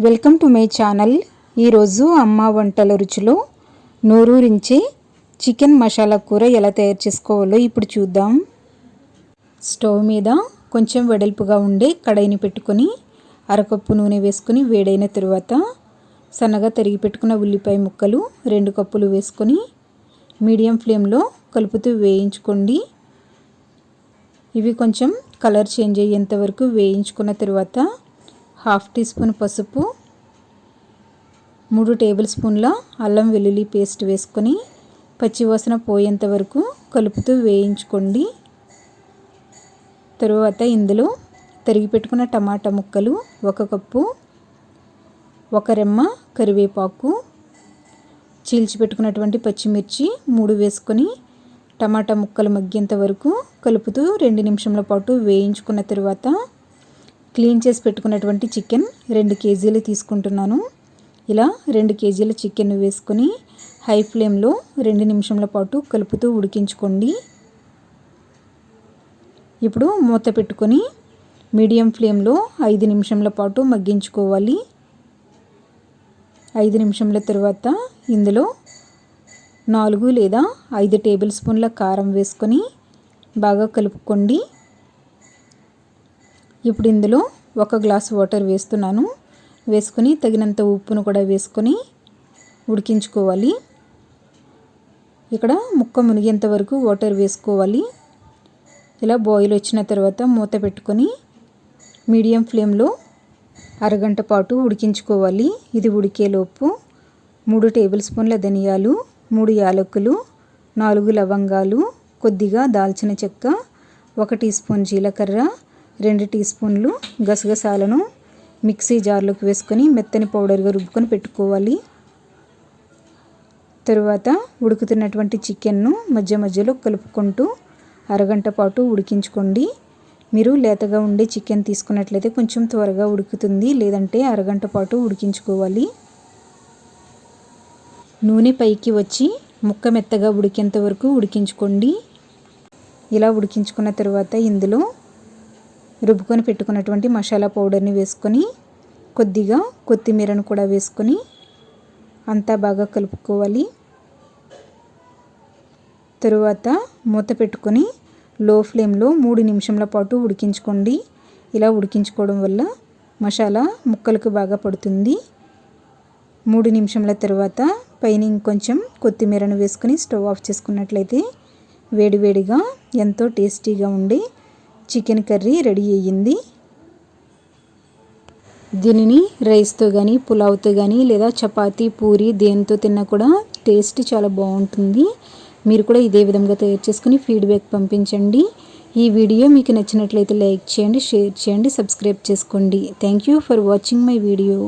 Welcome to my channel. ఈరోజు అమ్మ వంటల రుచిలో నోరూరించే చికెన్ మసాలా కూర ఎలా తయారు చేసుకోవాలో ఇప్పుడు చూద్దాం. స్టవ్ మీద కొంచెం వెడల్పుగా ఉండే కడాయిని పెట్టుకొని అరకప్పు నూనె వేసుకొని వేడైన తరువాత సన్నగా తరిగి పెట్టుకున్న ఉల్లిపాయ ముక్కలు 2 కప్పులు వేసుకొని మీడియం ఫ్లేమ్లో కలుపుతూ వేయించుకోండి. ఇవి కొంచెం కలర్ చేంజ్ అయ్యేంత వరకు వేయించుకున్న తర్వాత 1/2 టీ స్పూన్ పసుపు, 3 టేబుల్ స్పూన్ల అల్లం వెల్లుల్లి పేస్ట్ వేసుకొని పచ్చివాసన పోయేంత వరకు కలుపుతూ వేయించుకోండి. తరువాత ఇందులో తరిగి పెట్టుకున్న టమాటా ముక్కలు 1 కప్పు, 1 రెమ్మ కరివేపాకు, చీల్చి పెట్టుకున్నటువంటి పచ్చిమిర్చి 3 వేసుకొని టమాటా ముక్కలు మగ్గేంత వరకు కలుపుతూ 2 నిమిషాల పాటు వేయించుకున్న తర్వాత క్లీన్ చేసి పెట్టుకున్నటువంటి చికెన్ 2 కేజీలు తీసుకుంటున్నాను. ఇలా 2 కేజీల చికెన్ వేసుకొని హై ఫ్లేమ్లో 2 నిమిషాల పాటు కలుపుతూ ఉడికించుకోండి. ఇప్పుడు మూత పెట్టుకొని మీడియం ఫ్లేమ్లో 5 నిమిషాల పాటు మగ్గించుకోవాలి. 5 నిమిషాల తర్వాత ఇందులో 4 లేదా 5 టేబుల్ స్పూన్ల కారం వేసుకొని బాగా కలుపుకోండి. ఇప్పుడు ఇందులో 1 గ్లాస్ వాటర్ వేస్తున్నాను. వేసుకొని తగినంత ఉప్పును కూడా వేసుకొని ఉడికించుకోవాలి. ఇక్కడ ముక్క మునిగేంత వరకు వాటర్ వేసుకోవాలి. ఇలా బాయిల్ వచ్చిన తర్వాత మూత పెట్టుకొని మీడియం ఫ్లేమ్లో అరగంట పాటు ఉడికించుకోవాలి. ఇది ఉడికేలోపు 3 టేబుల్ స్పూన్ల ధనియాలు, 3 యాలకులు, 4 లవంగాలు, కొద్దిగా దాల్చిన చెక్క, 1 టీ స్పూన్ జీలకర్ర, 2 టీ స్పూన్లు గసగసాలను మిక్సీ జార్లోకి వేసుకొని మెత్తని పౌడర్గా రుబ్బుకొని పెట్టుకోవాలి. తరువాత ఉడుకుతున్నటువంటి చికెన్ను మధ్య మధ్యలో కలుపుకుంటూ అరగంట పాటు ఉడికించుకోండి. మీరు లేతగా ఉండే చికెన్ తీసుకున్నట్లయితే కొంచెం త్వరగా ఉడుకుతుంది, లేదంటే అరగంట పాటు ఉడికించుకోవాలి. నూనె పైకి వచ్చి ముక్క మెత్తగా ఉడికేంత వరకు ఉడికించుకోండి. ఇలా ఉడికించుకున్న తర్వాత ఇందులో రుబ్బుకొని పెట్టుకున్నటువంటి మసాలా పౌడర్ని వేసుకొని కొద్దిగా కొత్తిమీరను కూడా వేసుకొని అంతా బాగా కలుపుకోవాలి. తరువాత మూత పెట్టుకొని లో ఫ్లేమ్లో 3 నిమిషాల పాటు ఉడికించుకోండి. ఇలా ఉడికించుకోవడం వల్ల మసాలా ముక్కలకు బాగా పడుతుంది. 3 నిమిషాల తర్వాత పైన ఇంకొంచెం కొత్తిమీరను వేసుకొని స్టవ్ ఆఫ్ చేసుకున్నట్లయితే వేడివేడిగా ఎంతో టేస్టీగా ఉండే చికెన్ కర్రీ రెడీ అయ్యింది. దీనిని రైస్తో కానీ, పులావ్తో కానీ, లేదా చపాతీ, పూరి దేనితో తిన్నా కూడా టేస్ట్ చాలా బాగుంటుంది. మీరు కూడా ఇదే విధంగా తయారు చేసుకుని ఫీడ్బ్యాక్ పంపించండి. ఈ వీడియో మీకు నచ్చినట్లయితే లైక్ చేయండి, షేర్ చేయండి, సబ్స్క్రైబ్ చేసుకోండి. Thank you for watching my video.